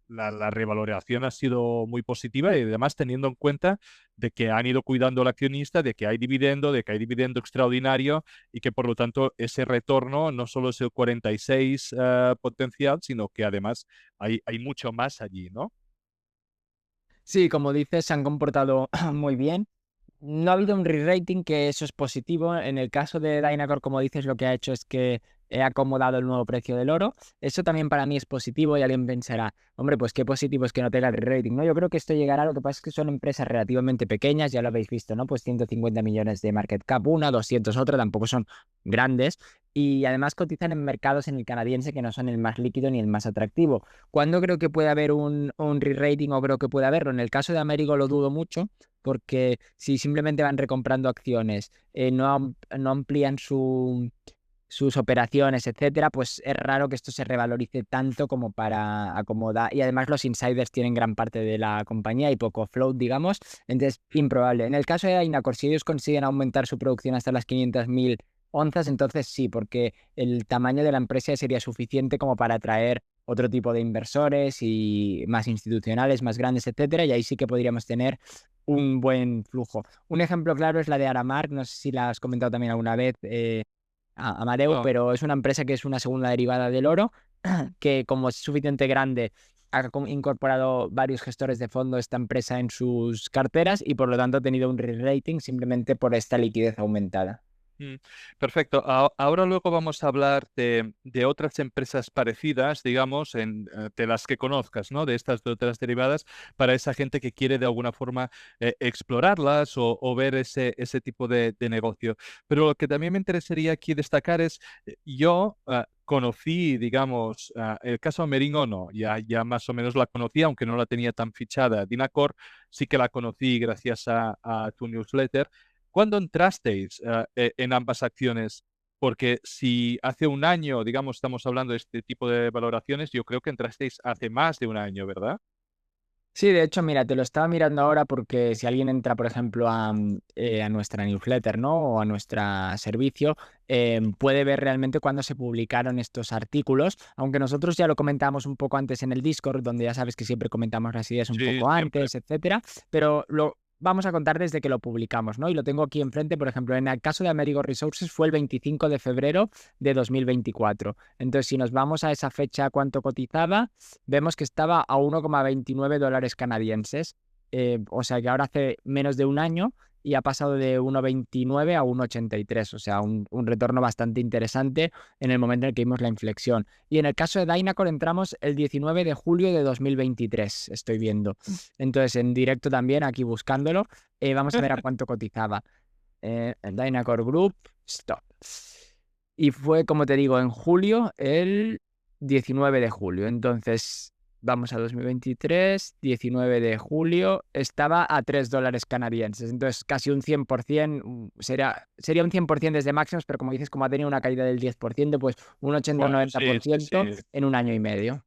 la revaloración ha sido muy positiva y además teniendo en cuenta de que han ido cuidando al accionista, de que hay dividendo extraordinario y que por lo tanto ese retorno no solo es el 46 potencial, sino que además hay mucho más allí, ¿no? Sí, como dices, se han comportado muy bien. No ha habido un re-rating, que eso es positivo. En el caso de Dynacor, como dices, lo que ha hecho es que he acomodado el nuevo precio del oro. Eso también para mí es positivo y alguien pensará, hombre, pues qué positivo es que no tenga el re-rating, ¿no? Yo creo que esto llegará, lo que pasa es que son empresas relativamente pequeñas, ya lo habéis visto, ¿no? Pues 150 millones de market cap una, 200 otra, tampoco son grandes. Y además cotizan en mercados en el canadiense que no son el más líquido ni el más atractivo. ¿Cuándo creo que puede haber un re-rating o creo que puede haberlo? En el caso de Amerigo lo dudo mucho, porque si simplemente van recomprando acciones, no amplían sus operaciones, etcétera, pues es raro que esto se revalorice tanto como para acomodar. Y además los insiders tienen gran parte de la compañía y poco float, digamos, entonces improbable. En el caso de Ainacor, si ellos consiguen aumentar su producción hasta las 500.000 onzas, entonces sí, porque el tamaño de la empresa sería suficiente como para atraer otro tipo de inversores y más institucionales, más grandes, etcétera, y ahí sí que podríamos tener un buen flujo. Un ejemplo claro es la de Aramark, no sé si la has comentado también alguna vez, Amadeu, No. pero es una empresa que es una segunda derivada del oro, que como es suficiente grande, ha incorporado varios gestores de fondo esta empresa en sus carteras y por lo tanto ha tenido un re-rating simplemente por esta liquidez aumentada. Mm, Perfecto. Ahora luego vamos a hablar de otras empresas parecidas, digamos, de las que conozcas, ¿no? De estas de otras derivadas, para esa gente que quiere de alguna forma explorarlas o ver ese tipo de negocio. Pero lo que también me interesaría aquí destacar es, yo conocí, digamos, el caso Amerigo no, ya más o menos la conocía, aunque no la tenía tan fichada. Dinacor sí que la conocí gracias a tu newsletter. ¿Cuándo entrasteis en ambas acciones? Porque si hace un año, digamos, estamos hablando de este tipo de valoraciones, yo creo que entrasteis hace más de un año, ¿verdad? Sí, de hecho, mira, te lo estaba mirando ahora porque si alguien entra, por ejemplo, a nuestra newsletter, ¿no? O a nuestro servicio, puede ver realmente cuándo se publicaron estos artículos, aunque nosotros ya lo comentamos un poco antes en el Discord, donde ya sabes que siempre comentamos las ideas un Sí, poco siempre. antes, etcétera, pero lo vamos a contar desde que lo publicamos, ¿no? Y lo tengo aquí enfrente, por ejemplo, en el caso de Amerigo Resources fue el 25 de febrero de 2024. Entonces, si nos vamos a esa fecha, ¿cuánto cotizaba? Vemos que estaba a 1,29 dólares canadienses. O sea que ahora hace menos de un año y ha pasado de 1,29 a 1,83. O sea, un retorno bastante interesante en el momento en el que vimos la inflexión. Y en el caso de Dynacor entramos el 19 de julio de 2023, estoy viendo. Entonces, en directo también, aquí buscándolo, vamos a ver a cuánto cotizaba. El Dynacor Group, stop. Y fue, como te digo, en julio, el 19 de julio. Entonces, vamos a 2023, 19 de julio, estaba a 3 dólares canadienses. Entonces, casi un 100%, sería un 100% desde máximos, pero como dices, como ha tenido una caída del 10%, pues un 80 o Bueno, noventa sí, por sí, ciento sí. en un año y medio.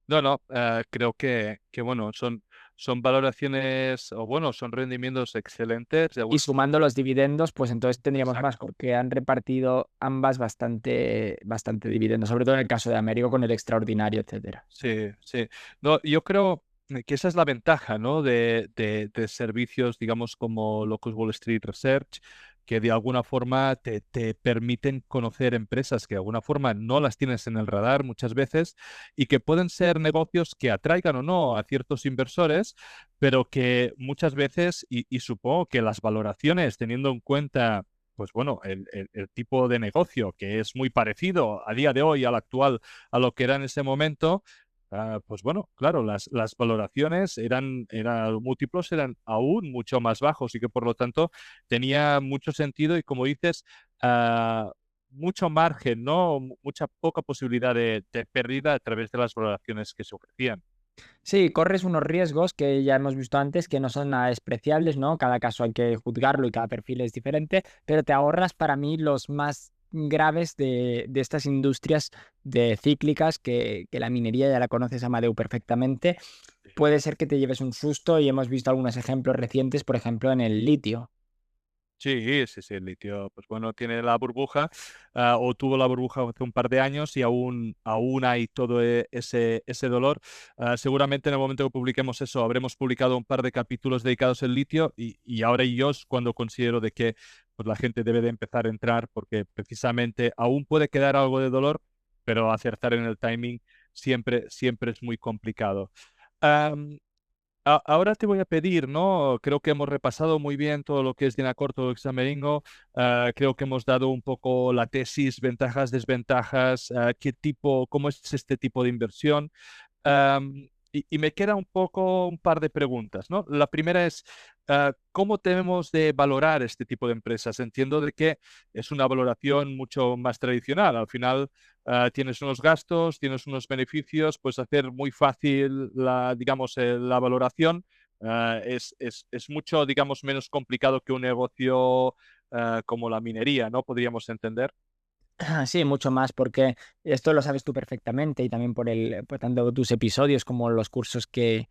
No, no, creo que bueno, son valoraciones, o bueno, son rendimientos excelentes. Y sumando los dividendos, pues entonces tendríamos más, Exacto. porque han repartido ambas bastante dividendos, sobre todo en el caso de Américo con el extraordinario, etcétera. Sí, sí. No, yo creo que esa es la ventaja, ¿no? De servicios, digamos, como Locus Wall Street Research, que de alguna forma te permiten conocer empresas que de alguna forma no las tienes en el radar muchas veces y que pueden ser negocios que atraigan o no a ciertos inversores, pero que muchas veces, y supongo que las valoraciones, teniendo en cuenta pues bueno, el tipo de negocio que es muy parecido a día de hoy al actual a lo que era en ese momento, pues bueno, claro, las valoraciones eran múltiplos, eran aún mucho más bajos y que por lo tanto tenía mucho sentido y como dices, ah, mucho margen, ¿no? Mucha poca posibilidad de pérdida a través de las valoraciones que se ofrecían. Sí, corres unos riesgos que ya hemos visto antes que no son nada despreciables, ¿no? Cada caso hay que juzgarlo y cada perfil es diferente, pero te ahorras para mí los más graves de estas industrias de cíclicas que la minería ya la conoces, Amadeu, perfectamente. Puede ser que te lleves un susto y hemos visto algunos ejemplos recientes, por ejemplo, en el litio. Sí, sí, sí, el litio, pues bueno, tiene la burbuja, o tuvo la burbuja hace un par de años y aún hay todo ese dolor. Seguramente en el momento que publiquemos eso, habremos publicado un par de capítulos dedicados al litio y ahora yo es cuando considero de que pues, la gente debe de empezar a entrar porque precisamente aún puede quedar algo de dolor, pero acertar en el timing siempre es muy complicado. Ahora te voy a pedir, ¿no? Creo que hemos repasado muy bien todo lo que es Dinacor, todo lo que es Ameringo. Creo que hemos dado un poco la tesis, ventajas, desventajas, cómo es este tipo de inversión. Y me queda un poco un par de preguntas, ¿no? La primera es, ¿cómo tenemos de valorar este tipo de empresas? Entiendo de que es una valoración mucho más tradicional. Al final, tienes unos gastos, tienes unos beneficios, puedes hacer muy fácil digamos, la valoración. Es mucho, digamos, menos complicado que un negocio como la minería, ¿no? Podríamos entender. Sí, mucho más, porque esto lo sabes tú perfectamente y también por tanto tus episodios como los cursos que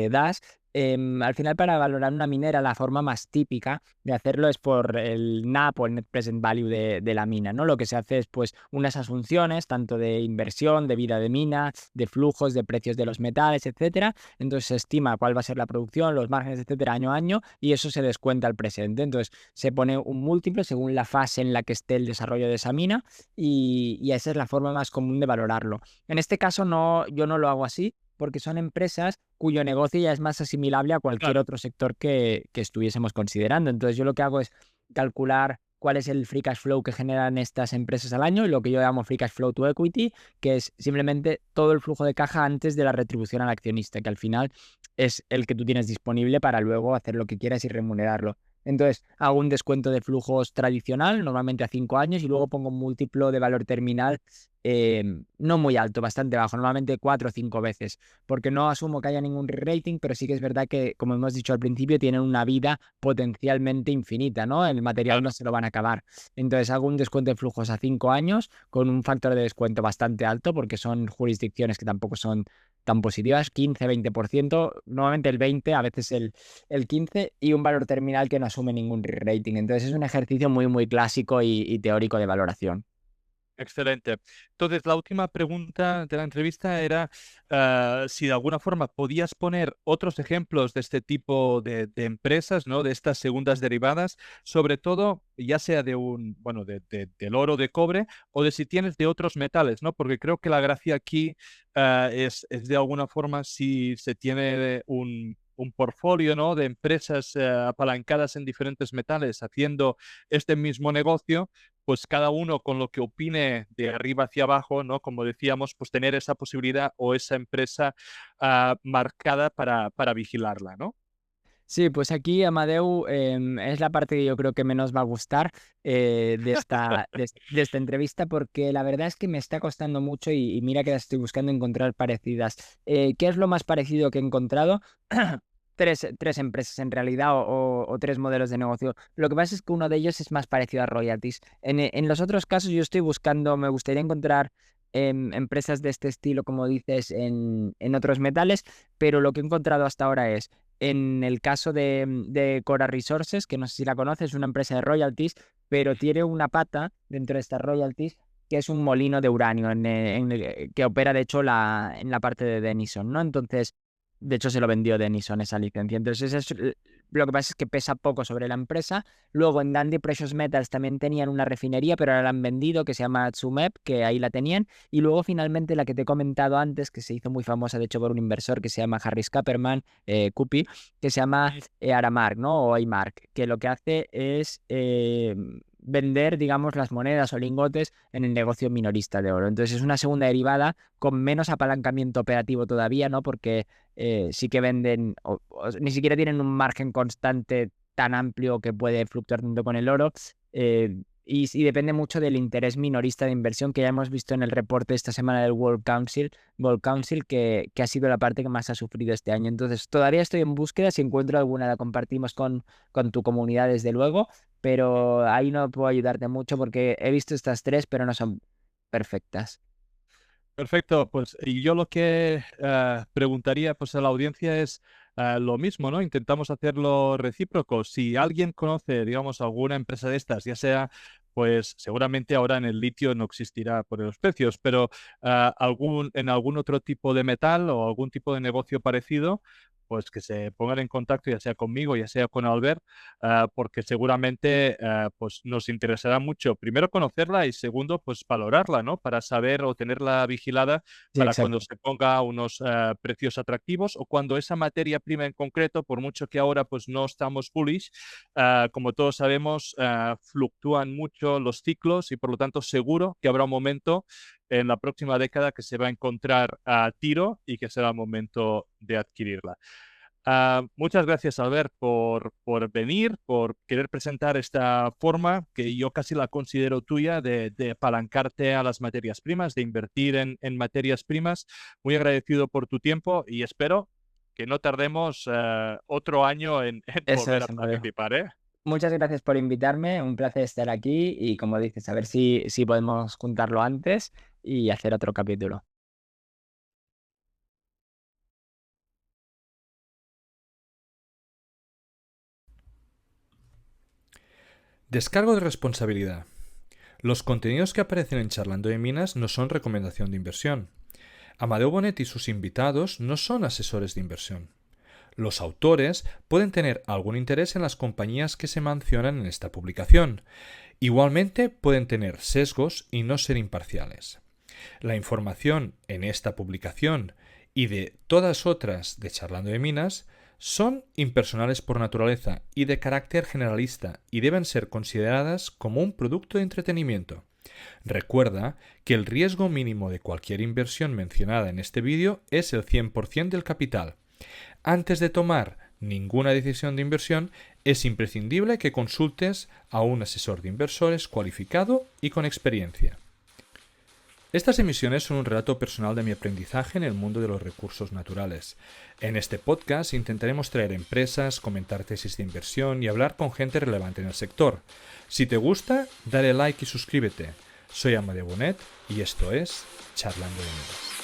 das, al final para valorar una minera la forma más típica de hacerlo es por el NAP o el Net Present Value de la mina, ¿no? Lo que se hace es pues unas asunciones tanto de inversión, de vida de mina, de flujos, de precios de los metales, etcétera. Entonces se estima cuál va a ser la producción, los márgenes, etcétera, año a año y eso se descuenta al presente. Entonces se pone un múltiplo según la fase en la que esté el desarrollo de esa mina y esa es la forma más común de valorarlo. En este caso no, yo no lo hago así porque son empresas cuyo negocio ya es más asimilable a cualquier Claro. otro sector que estuviésemos considerando. Entonces yo lo que hago es calcular cuál es el free cash flow que generan estas empresas al año y lo que yo llamo free cash flow to equity, que es simplemente todo el flujo de caja antes de la retribución al accionista, que al final es el que tú tienes disponible para luego hacer lo que quieras y remunerarlo. Entonces, hago un descuento de flujos tradicional, normalmente a 5 años, y luego pongo un múltiplo de valor terminal no muy alto, bastante bajo, normalmente 4 o 5 veces, porque no asumo que haya ningún re-rating, pero sí que es verdad que, como hemos dicho al principio, tienen una vida potencialmente infinita, ¿no? El material no se lo van a acabar. Entonces, hago un descuento de flujos a 5 años con un factor de descuento bastante alto, porque son jurisdicciones que tampoco son tan positivas, 15-20%, normalmente el 20, a veces el 15 y un valor terminal que no asume ningún rating. Entonces es un ejercicio muy, muy clásico y teórico de valoración. Excelente. Entonces, la última pregunta de la entrevista era si de alguna forma podías poner otros ejemplos de este tipo de empresas, ¿no? De estas segundas derivadas, sobre todo, ya sea bueno, del oro, de cobre, o de si tienes de otros metales, ¿no? Porque creo que la gracia aquí es de alguna forma si se tiene un portfolio, ¿no? De empresas apalancadas en diferentes metales haciendo este mismo negocio pues cada uno con lo que opine de arriba hacia abajo, ¿no? Como decíamos, pues tener esa posibilidad o esa empresa marcada para vigilarla, ¿no? Sí, pues aquí, Amadeu, es la parte que yo creo que menos va a gustar de esta entrevista, porque la verdad es que me está costando mucho y mira que las estoy buscando encontrar parecidas. ¿Qué es lo más parecido que he encontrado? Tres empresas en realidad o tres modelos de negocio. Lo que pasa es que uno de ellos es más parecido a royalties. En los otros casos yo estoy buscando, me gustaría encontrar empresas de este estilo, como dices, en otros metales, pero lo que he encontrado hasta ahora es en el caso de Cora Resources, que no sé si la conoces, es una empresa de royalties, pero tiene una pata dentro de estas royalties que es un molino de uranio que opera, de hecho, en la parte de Denison, ¿no? Entonces, de hecho, se lo vendió Denison esa licencia. Entonces, lo que pasa es que pesa poco sobre la empresa. Luego, en Dundee Precious Metals también tenían una refinería, pero ahora la han vendido, que se llama Tsumeb, que ahí la tenían. Y luego, finalmente, la que te he comentado antes, que se hizo muy famosa, de hecho, por un inversor que se llama Harris Kaperman, Cupi, que se llama Aramark, ¿no? O Aymark, que lo que hace es vender, digamos, las monedas o lingotes en el negocio minorista de oro. Entonces es una segunda derivada con menos apalancamiento operativo todavía, ¿no? Porque sí que venden, ni siquiera tienen un margen constante tan amplio que puede fluctuar tanto con el oro. y depende mucho del interés minorista de inversión que ya hemos visto en el reporte esta semana del World Council que ha sido la parte que más ha sufrido este año. Entonces, todavía estoy en búsqueda. Si encuentro alguna, la compartimos con tu comunidad, desde luego, pero ahí no puedo ayudarte mucho porque he visto estas tres, pero no son perfectas. Perfecto, pues y yo lo que preguntaría pues a la audiencia es lo mismo, ¿no? Intentamos hacerlo recíproco. Si alguien conoce, digamos, alguna empresa de estas, ya sea, pues seguramente ahora en el litio no existirá por los precios, pero en algún otro tipo de metal o algún tipo de negocio parecido, pues que se pongan en contacto ya sea conmigo, ya sea con Albert, porque seguramente pues nos interesará mucho, primero conocerla y segundo, pues valorarla, ¿no? Para saber o tenerla vigilada Sí, para cuando exacto. se ponga unos precios atractivos o cuando esa materia prima en concreto, por mucho que ahora pues no estamos bullish, como todos sabemos, fluctúan mucho los ciclos y por lo tanto seguro que habrá un momento en la próxima década que se va a encontrar a tiro y que será el momento de adquirirla. Muchas gracias, Albert, por venir, por querer presentar esta forma que yo casi la considero tuya de apalancarte a las materias primas, de invertir en materias primas. Muy agradecido por tu tiempo y espero que no tardemos otro año en Eso volver a es, Amadeo. participar, ¿eh? Muchas gracias por invitarme, un placer estar aquí y como dices, a ver si podemos juntarlo antes y hacer otro capítulo. Descargo de responsabilidad. Los contenidos que aparecen en Charlando de Minas no son recomendación de inversión. Amadeo Bonet y sus invitados no son asesores de inversión. Los autores pueden tener algún interés en las compañías que se mencionan en esta publicación. Igualmente pueden tener sesgos y no ser imparciales. La información en esta publicación y de todas otras de Charlando de Minas son impersonales por naturaleza y de carácter generalista y deben ser consideradas como un producto de entretenimiento. Recuerda que el riesgo mínimo de cualquier inversión mencionada en este vídeo es el 100% del capital. Antes de tomar ninguna decisión de inversión, es imprescindible que consultes a un asesor de inversores cualificado y con experiencia. Estas emisiones son un relato personal de mi aprendizaje en el mundo de los recursos naturales. En este podcast intentaremos traer empresas, comentar tesis de inversión y hablar con gente relevante en el sector. Si te gusta, dale like y suscríbete. Soy Amadeo Bonet y esto es Charlando de Minas.